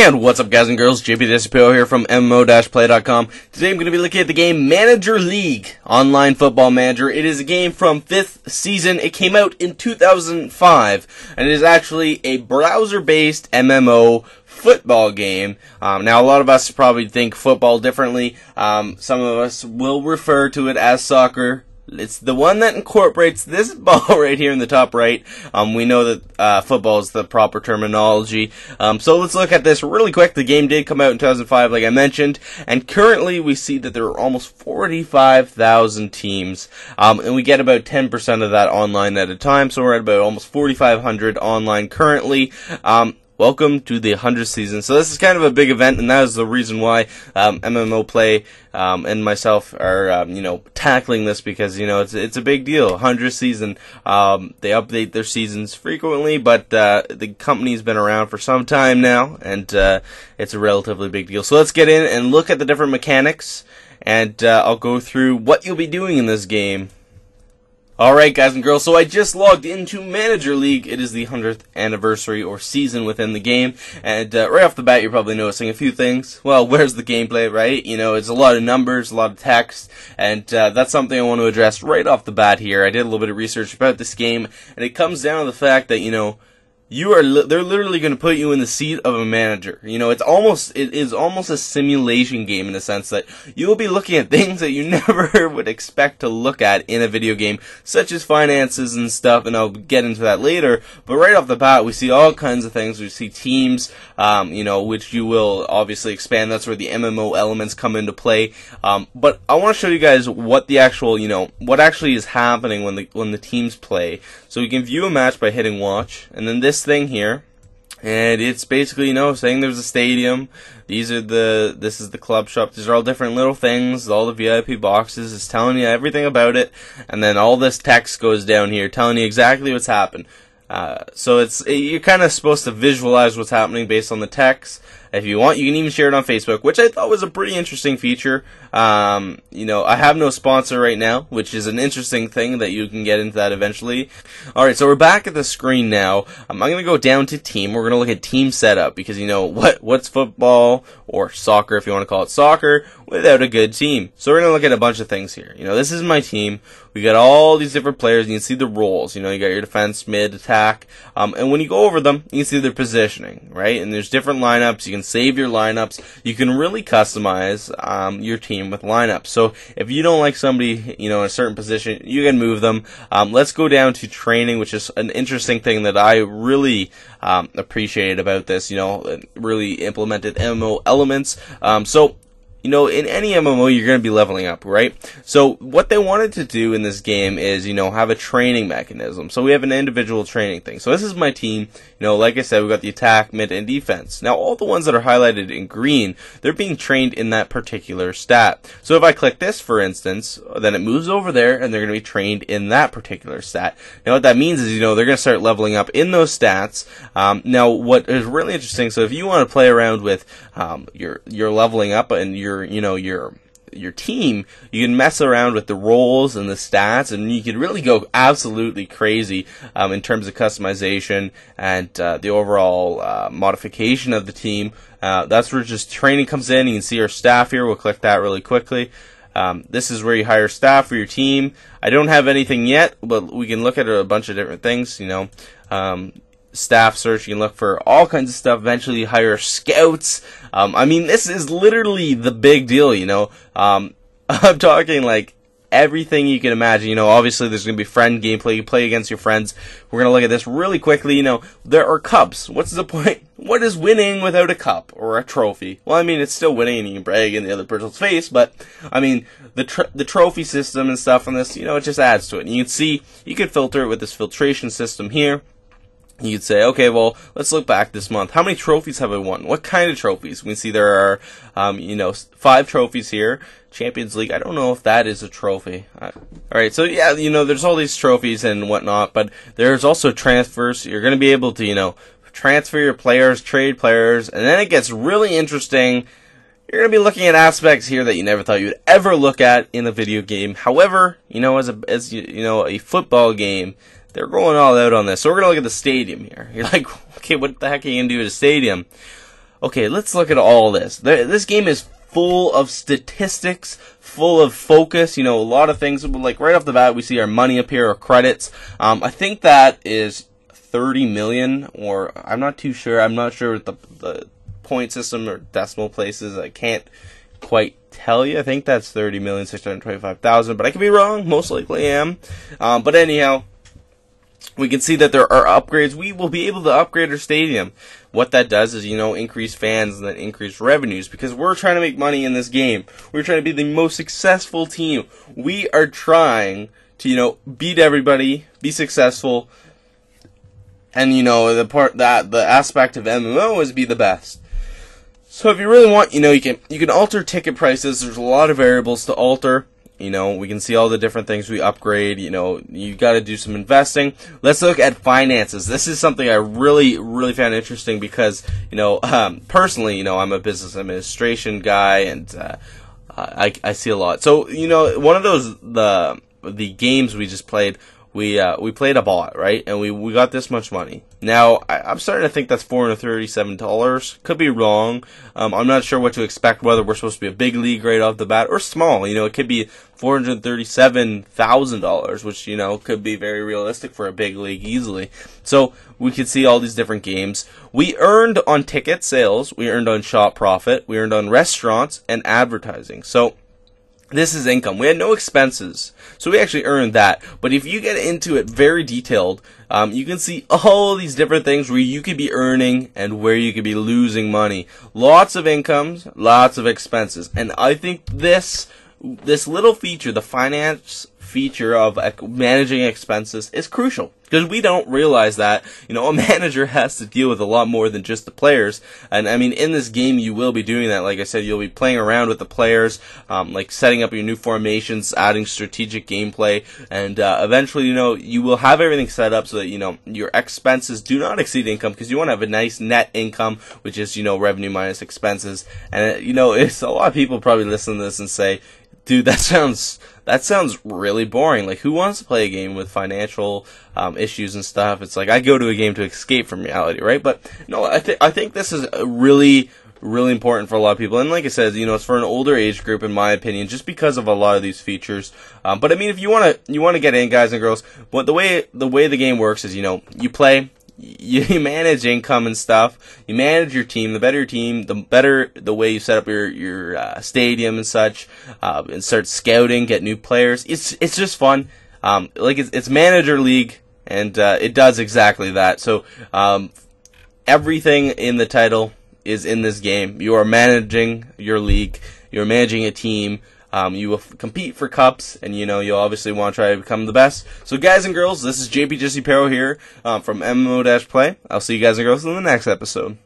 And what's up, guys and girls? JP here from MMO-play.com. Today I'm going to be looking at the game Manager League Online Football Manager. It is a game from 5th season. It came out in 2005, and it is actually a browser-based MMO football game. Now, a lot of us probably think football differently. Some of us will refer to it as soccer. It's the one that incorporates this ball right here in the top right. We know that football is the proper terminology. So let's look at this really quick. The game did come out in 2005, like I mentioned, and currently we see that there are almost 45,000 teams, and we get about 10% of that online at a time. So we're at about almost 4,500 online currently. Welcome to the 100th season. So this is kind of a big event, and that is the reason why MMO Play and myself are tackling this, because it's a big deal. 100th season. They update their seasons frequently, but the company's been around for some time now, and it's a relatively big deal. So let's get in and look at the different mechanics, and I'll go through what you'll be doing in this game. Alright, guys and girls, so I just logged into Manager League. It is the 100th anniversary or season within the game, and right off the bat you're probably noticing a few things. Well, where's the gameplay, right? It's a lot of numbers, a lot of text, and that's something I want to address right off the bat here. I did a little bit of research about this game, and it comes down to the fact that, they're literally going to put you in the seat of a manager. It is almost a simulation game, in the sense that you will be looking at things that you never would expect to look at in a video game, such as finances and stuff, and I'll get into that later. But right off the bat, we see all kinds of things. We see teams, which you will obviously expand. That's where the MMO elements come into play. But I want to show you guys what the actual, what actually is happening when the teams play. So you can view a match by hitting watch, and then this thing here, and it's basically saying there's a stadium. This is the club shop. These are all different little things, all the VIP boxes. It's telling you everything about it, and then all this text goes down here telling you exactly what's happened. So you're kind of supposed to visualize what's happening based on the text. If you want, you can even share it on Facebook, which I thought was a pretty interesting feature. I have no sponsor right now, which is an interesting thing that you can get into that eventually. Alright, so we're back at the screen now. I'm going to go down to team. We're going to look at team setup, because what's football, or soccer if you want to call it soccer, without a good team. So we're going to look at a bunch of things here. This is my team. We got all these different players, and you can see the roles. You got your defense, mid, attack, and when you go over them, you can see their positioning, right? And there's different lineups. You can save your lineups. You can really customize your team with lineups. So if you don't like somebody, in a certain position, you can move them. Let's go down to training, which is an interesting thing that I really appreciated about this. Really implemented MMO elements. In any MMO, you're going to be leveling up, right? So what they wanted to do in this game is, have a training mechanism. So we have an individual training thing. So this is my team. Like I said, we've got the attack, mid, and defense. Now, all the ones that are highlighted in green, they're being trained in that particular stat. So if I click this, for instance, then it moves over there, and they're going to be trained in that particular stat. Now, what that means is, they're going to start leveling up in those stats. Now, what is really interesting, so if you want to play around with your leveling up and your team, you can mess around with the roles and the stats, and you can really go absolutely crazy in terms of customization and the overall modification of the team. That's where just training comes in. You can see our staff here. We'll click that really quickly. This is where you hire staff for your team. I don't have anything yet, but we can look at a bunch of different things. Staff search, you can look for all kinds of stuff. Eventually you hire scouts. This is literally the big deal. I'm talking like everything you can imagine. Obviously there's going to be friend gameplay. You play against your friends. We're going to look at this really quickly. There are cups. What's the point? What is winning without a cup or a trophy? Well, it's still winning, and you can brag in the other person's face, but the trophy system and stuff on this, it just adds to it. And you can see, you can filter it with this filtration system here. You could say, okay, well, let's look back this month. How many trophies have I won? What kind of trophies? We can see there are, 5 trophies here. Champions League, I don't know if that is a trophy. Alright, so yeah, there's all these trophies and whatnot, but there's also transfers. You're going to be able to, transfer your players, trade players, and then it gets really interesting. You're going to be looking at aspects here that you never thought you'd ever look at in a video game. However, as a football game, they're going all out on this. So we're going to look at the stadium here. You're like, okay, what the heck are you going to do at a stadium? okay, let's look at all this. This game is full of statistics, full of focus, a lot of things. Like right off the bat, we see our money appear, our credits. I think that is 30 million, or I'm not too sure. I'm not sure what the point system or decimal places. I can't quite tell you. I think that's 30,625,000, but I could be wrong. Most likely I am. But anyhow, we can see that there are upgrades. We will be able to upgrade our stadium. What that does is, increase fans and then increase revenues, because we're trying to make money in this game. We're trying to be the most successful team. We are trying to, beat everybody, be successful, and, the aspect of MMO is be the best. So if you really want, you can alter ticket prices. There's a lot of variables to alter. We can see all the different things we upgrade. You got to do some investing. Let's look at finances. This is something I really, really found interesting because, personally, I'm a business administration guy, and I see a lot. So, one of those the games we just played, we played a bot, right? And we got this much money. Now, I'm starting to think that's $437. Could be wrong. I'm not sure what to expect, whether we're supposed to be a big league right off the bat or small. It could be $437,000, which, could be very realistic for a big league easily. So, we could see all these different games. We earned on ticket sales. We earned on shop profit. We earned on restaurants and advertising. So, this is income. We had no expenses, so we actually earned that. But if you get into it very detailed, you can see all these different things where you could be earning and where you could be losing money. Lots of incomes, lots of expenses. And I think this little feature, the finance feature of managing expenses, is crucial, because we don't realize that, a manager has to deal with a lot more than just the players. And I mean, in this game, you will be doing that. Like I said, you'll be playing around with the players, like setting up your new formations, adding strategic gameplay, and eventually, you will have everything set up so that, your expenses do not exceed income, because you want to have a nice net income, which is, revenue minus expenses. And, it's a lot of people probably listen to this and say, dude, that sounds really boring. Like, who wants to play a game with financial issues and stuff? It's like, I go to a game to escape from reality, right? But no, I think this is really, really important for a lot of people. And like I said, it's for an older age group, in my opinion, just because of a lot of these features. But I mean, if you want to get in, guys and girls, the way the game works is, you play. You manage income and stuff. You manage your team. The better your team, the better the way you set up your stadium and such, and start scouting, get new players. It's just fun. It's ManagerLeague, and it does exactly that. So everything in the title is in this game. You are managing your league. You're managing a team. You will compete for cups, and you'll obviously want to try to become the best. So guys and girls, this is JP Jesse Pero here from MMO-Play. I'll see you guys and girls in the next episode.